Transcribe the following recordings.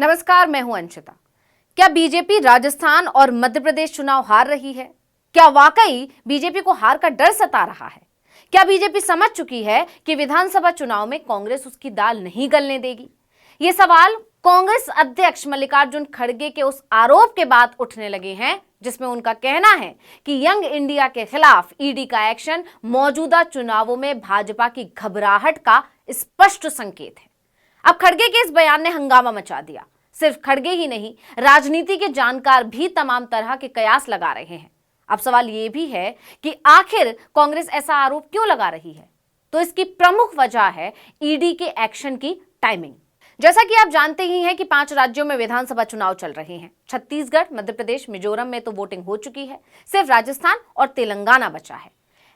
नमस्कार, मैं हूं अंशिता। क्या बीजेपी राजस्थान और मध्य प्रदेश चुनाव हार रही है? क्या वाकई बीजेपी को हार का डर सता रहा है? क्या बीजेपी समझ चुकी है कि विधानसभा चुनाव में कांग्रेस उसकी दाल नहीं गलने देगी? ये सवाल कांग्रेस अध्यक्ष मल्लिकार्जुन खड़गे के उस आरोप के बाद उठने लगे हैं जिसमें उनका कहना है कि यंग इंडिया के खिलाफ ईडी का एक्शन मौजूदा चुनावों में भाजपा की घबराहट का स्पष्ट संकेत है। अब खड़गे के इस बयान ने हंगामा मचा दिया। सिर्फ खड़गे ही नहीं, राजनीति के जानकार भी तमाम तरह के कयास लगा रहे हैं। अब सवाल यह भी है कि आखिर कांग्रेस ऐसा आरोप क्यों लगा रही है? तो इसकी प्रमुख वजह है ईडी के एक्शन की टाइमिंग। जैसा कि आप जानते ही हैं कि 5 राज्यों में विधानसभा चुनाव चल रहे हैं। छत्तीसगढ़, मध्य प्रदेश, मिजोरम में तो वोटिंग हो चुकी है। सिर्फ राजस्थान और तेलंगाना बचा है।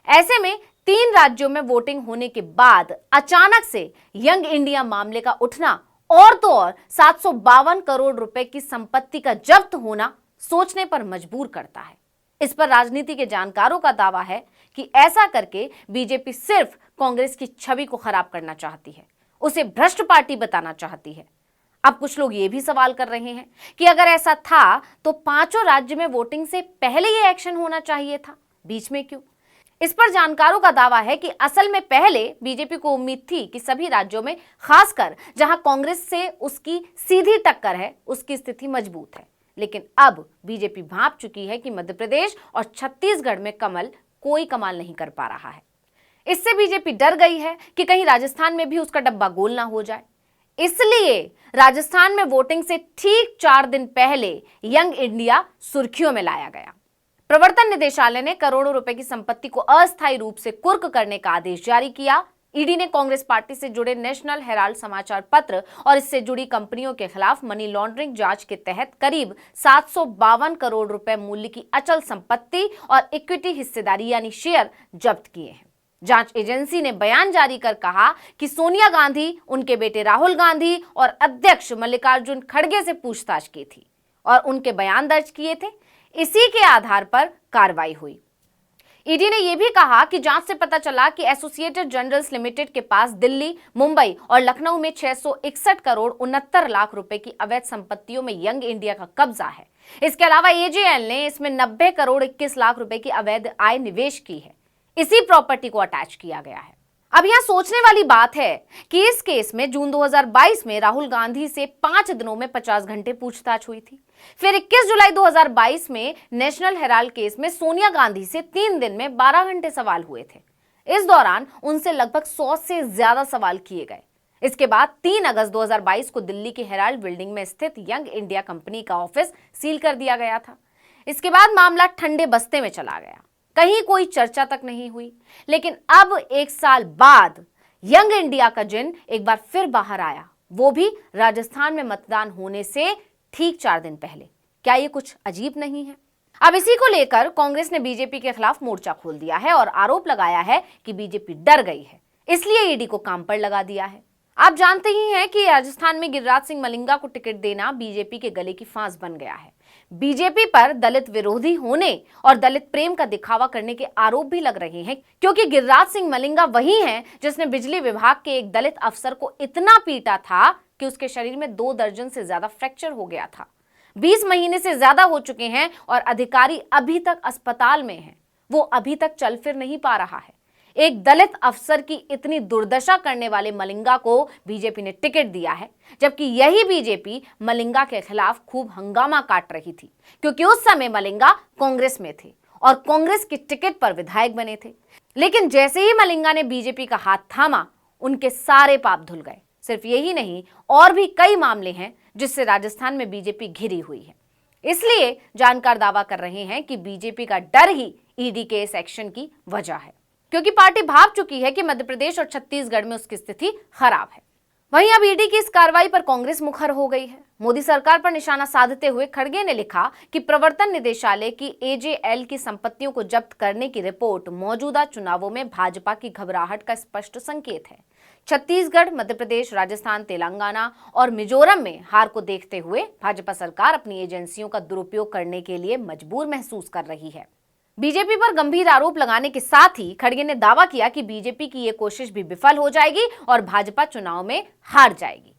ऐसे में 3 राज्यों में वोटिंग होने के बाद अचानक से यंग इंडिया मामले का उठना और तो और 752 करोड़ रुपए की संपत्ति का जब्त होना सोचने पर मजबूर करता है। इस पर राजनीति के जानकारों का दावा है कि ऐसा करके बीजेपी सिर्फ कांग्रेस की छवि को खराब करना चाहती है, उसे भ्रष्ट पार्टी बताना चाहती है। अब कुछ लोग ये भी सवाल कर रहे हैं कि अगर ऐसा था तो 5 राज्य में वोटिंग से पहले ये एक्शन होना चाहिए था, बीच में क्यों? इस पर जानकारों का दावा है कि असल में पहले बीजेपी को उम्मीद थी कि सभी राज्यों में, खासकर जहां कांग्रेस से उसकी सीधी टक्कर है, उसकी स्थिति मजबूत है। लेकिन अब बीजेपी भांप चुकी है कि मध्य प्रदेश और छत्तीसगढ़ में कमल कोई कमाल नहीं कर पा रहा है। इससे बीजेपी डर गई है कि कहीं राजस्थान में भी उसका डब्बा गोल ना हो जाए। इसलिए राजस्थान में वोटिंग से ठीक 4 दिन पहले यंग इंडिया सुर्खियों में लाया गया। प्रवर्तन निदेशालय ने करोड़ों रुपए की संपत्ति को अस्थायी रूप से कुर्क करने का आदेश जारी किया। ईडी ने कांग्रेस पार्टी से जुड़े नेशनल हेराल्ड समाचार पत्र और इससे जुड़ी कंपनियों के खिलाफ मनी लॉन्ड्रिंग जांच के तहत करीब 752 करोड़ रुपए मूल्य की अचल संपत्ति और इक्विटी हिस्सेदारी यानी शेयर जब्त किए हैं। जांच एजेंसी ने बयान जारी कर कहा कि सोनिया गांधी, उनके बेटे राहुल गांधी और अध्यक्ष मल्लिकार्जुन खड़गे से पूछताछ की थी और उनके बयान दर्ज किए थे। इसी के आधार पर कार्रवाई हुई। ईडी ने यह भी कहा कि जांच से पता चला कि एसोसिएटेड जनरल्स लिमिटेड के पास दिल्ली, मुंबई और लखनऊ में 661 करोड़ 69 लाख रुपए की अवैध संपत्तियों में यंग इंडिया का कब्जा है। इसके अलावा एजेएल ने इसमें 90 करोड़ 21 लाख रुपए की अवैध आय निवेश की है। इसी प्रॉपर्टी को अटैच किया गया है। अब यहां सोचने वाली बात है कि इस केस में जून 2022 में राहुल गांधी से 5 दिनों में 50 घंटे पूछताछ हुई थी। फिर 21 जुलाई 2022 में नेशनल हेराल्ड केस में सोनिया गांधी से 3 दिन में 12 घंटे सवाल हुए थे। इस दौरान उनसे लगभग 100 से ज्यादा सवाल किए गए। इसके बाद 3 अगस्त 2022 को दिल्ली की हेराल्ड बिल्डिंग में स्थित यंग इंडिया कंपनी का ऑफिस सील कर दिया गया था। इसके बाद मामला ठंडे बस्ते में चला गया, कहीं कोई चर्चा तक नहीं हुई। लेकिन अब 1 साल बाद यंग इंडिया का जिन एक बार फिर बाहर आया, वो भी राजस्थान में मतदान होने से ठीक 4 दिन पहले। क्या ये कुछ अजीब नहीं है? अब इसी को लेकर कांग्रेस ने बीजेपी के खिलाफ मोर्चा खोल दिया है और आरोप लगाया है कि बीजेपी डर गई है, इसलिए ईडी को काम पर लगा दिया है। आप जानते ही हैं कि राजस्थान में गिरिराज सिंह मलिंगा को टिकट देना बीजेपी के गले की फांस बन गया है। बीजेपी पर दलित विरोधी होने और दलित प्रेम का दिखावा करने के आरोप भी लग रहे हैं, क्योंकि गिरिराज सिंह मलिंगा वही हैं जिसने बिजली विभाग के एक दलित अफसर को इतना पीटा था कि उसके शरीर में 2 दर्जन से ज्यादा फ्रैक्चर हो गया था। 20 महीने से ज्यादा हो चुके हैं और अधिकारी अभी तक अस्पताल में है। वो अभी तक चल फिर नहीं पा रहा है। एक दलित अफसर की इतनी दुर्दशा करने वाले मलिंगा को बीजेपी ने टिकट दिया है, जबकि यही बीजेपी मलिंगा के खिलाफ खूब हंगामा काट रही थी, क्योंकि उस समय मलिंगा कांग्रेस में थे और कांग्रेस की टिकट पर विधायक बने थे। लेकिन जैसे ही मलिंगा ने बीजेपी का हाथ थामा, उनके सारे पाप धुल गए। सिर्फ यही नहीं, और भी कई मामले हैं जिससे राजस्थान में बीजेपी घिरी हुई है। इसलिए जानकार दावा कर रहे हैं कि बीजेपी का डर ही ईडी के इस एक्शन की वजह है, क्योंकि पार्टी भाप चुकी है कि मध्य प्रदेश और छत्तीसगढ़ में उसकी स्थिति खराब है। वहीं अब ईडी की इस कार्रवाई पर कांग्रेस मुखर हो गई है। मोदी सरकार पर निशाना साधते हुए खड़गे ने लिखा कि प्रवर्तन निदेशालय की एजेएल की संपत्तियों को जब्त करने की रिपोर्ट मौजूदा चुनावों में भाजपा की घबराहट का स्पष्ट संकेत है। छत्तीसगढ़, मध्य प्रदेश, राजस्थान, तेलंगाना और मिजोरम में हार को देखते हुए भाजपा सरकार अपनी एजेंसियों का दुरुपयोग करने के लिए मजबूर महसूस कर रही है। बीजेपी पर गंभीर आरोप लगाने के साथ ही खड़गे ने दावा किया कि बीजेपी की ये कोशिश भी विफल हो जाएगी और भाजपा चुनाव में हार जाएगी।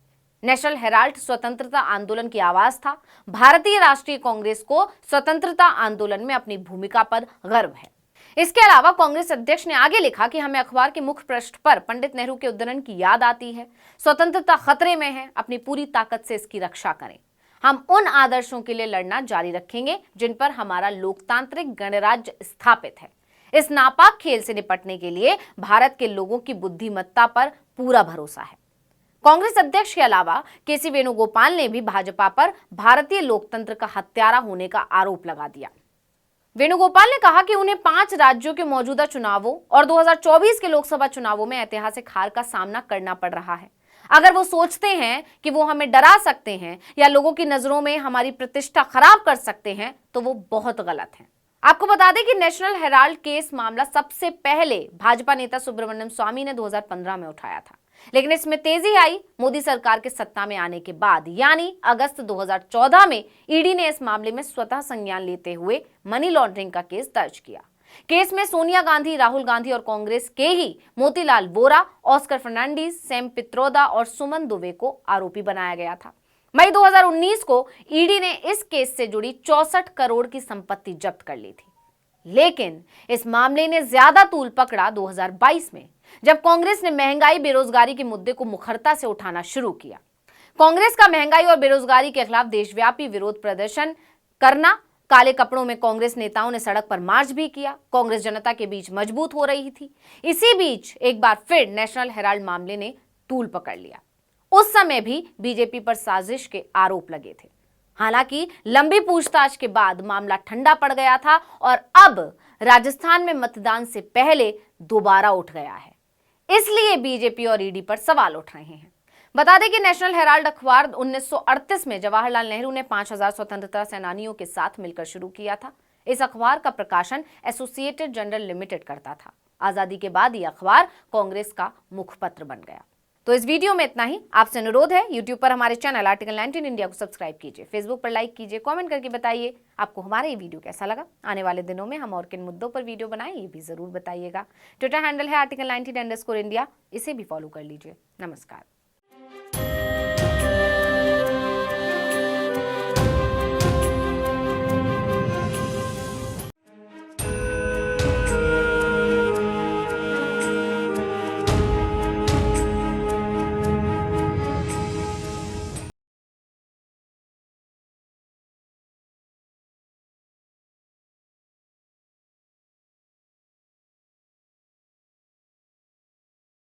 नेशनल हेराल्ड स्वतंत्रता आंदोलन की आवाज था। भारतीय राष्ट्रीय कांग्रेस को स्वतंत्रता आंदोलन में अपनी भूमिका पर गर्व है। इसके अलावा कांग्रेस अध्यक्ष ने आगे लिखा कि हमें अखबार के मुख्य पृष्ठ पर पंडित नेहरू के उद्धरण की याद आती है। स्वतंत्रता खतरे में है, अपनी पूरी ताकत से इसकी रक्षा करें। हम उन आदर्शों के लिए लड़ना जारी रखेंगे जिन पर हमारा लोकतांत्रिक गणराज्य स्थापित है। इस नापाक खेल से निपटने के लिए भारत के लोगों की बुद्धिमत्ता पर पूरा भरोसा है। कांग्रेस अध्यक्ष के अलावा केसी वेणुगोपाल ने भी भाजपा पर भारतीय लोकतंत्र का हत्यारा होने का आरोप लगा दिया। वेणुगोपाल ने कहा कि उन्हें 5 राज्यों के मौजूदा चुनावों और 2024 के लोकसभा चुनावों में ऐतिहासिक हार का सामना करना पड़ रहा है। अगर वो सोचते हैं कि वो हमें डरा सकते हैं या लोगों की नजरों में हमारी प्रतिष्ठा खराब कर सकते हैं तो वो बहुत गलत है। आपको बता दें कि नेशनल हेराल्ड केस मामला सबसे पहले भाजपा नेता सुब्रमण्यम स्वामी ने 2015 में उठाया था, लेकिन इसमें तेजी आई मोदी सरकार के सत्ता में आने के बाद, यानी अगस्त 2014 में ईडी ने इस मामले में स्वतः संज्ञान लेते हुए मनी लॉन्ड्रिंग का केस दर्ज किया। केस में सोनिया गांधी, राहुल गांधी और कांग्रेस के ही मोतीलाल वोरा, ऑस्कर फर्नांडीज, सैम पित्रोदा और सुमन दुबे को आरोपी बनाया गया था। मई 2019 को ईडी ने इस केस से जुड़ी 64 करोड़ की संपत्ति जब्त कर ली थी। लेकिन इस मामले ने ज्यादा तूल पकड़ा 2022 में, जब कांग्रेस ने महंगाई बेरोजगारी के मुद्दे को मुखरता से उठाना शुरू किया। कांग्रेस का महंगाई और बेरोजगारी के खिलाफ देशव्यापी विरोध प्रदर्शन करना, काले कपड़ों में कांग्रेस नेताओं ने सड़क पर मार्च भी किया। कांग्रेस जनता के बीच मजबूत हो रही थी। इसी बीच एक बार फिर नेशनल हेराल्ड मामले ने तूल पकड़ लिया। उस समय भी बीजेपी पर साजिश के आरोप लगे थे। हालांकि लंबी पूछताछ के बाद मामला ठंडा पड़ गया था और अब राजस्थान में मतदान से पहले दोबारा उठ गया है। इसलिए बीजेपी और ईडी पर सवाल उठ रहे हैं। बता दें कि नेशनल हेराल्ड अखबार 1938 में जवाहरलाल नेहरू ने 5000 स्वतंत्रता सेनानियों के साथ मिलकर शुरू किया था। इस अखबार का प्रकाशन एसोसिएटेड जर्नल लिमिटेड करता था। आजादी के बाद यह अखबार कांग्रेस का मुखपत्र बन गया। तो इस वीडियो में इतना ही। आपसे अनुरोध है, यूट्यूब पर हमारे चैनल आर्टिकल 19 इंडिया को सब्सक्राइब कीजिए, फेसबुक पर लाइक कीजिए, कमेंट करके बताइए आपको हमारा ये वीडियो कैसा लगा। आने वाले दिनों में हम और किन मुद्दों पर वीडियो बनाएं ये भी जरूर बताइएगा। ट्विटर हैंडल है आर्टिकल 19 _ इंडिया, इसे भी फॉलो कर लीजिए। नमस्कार।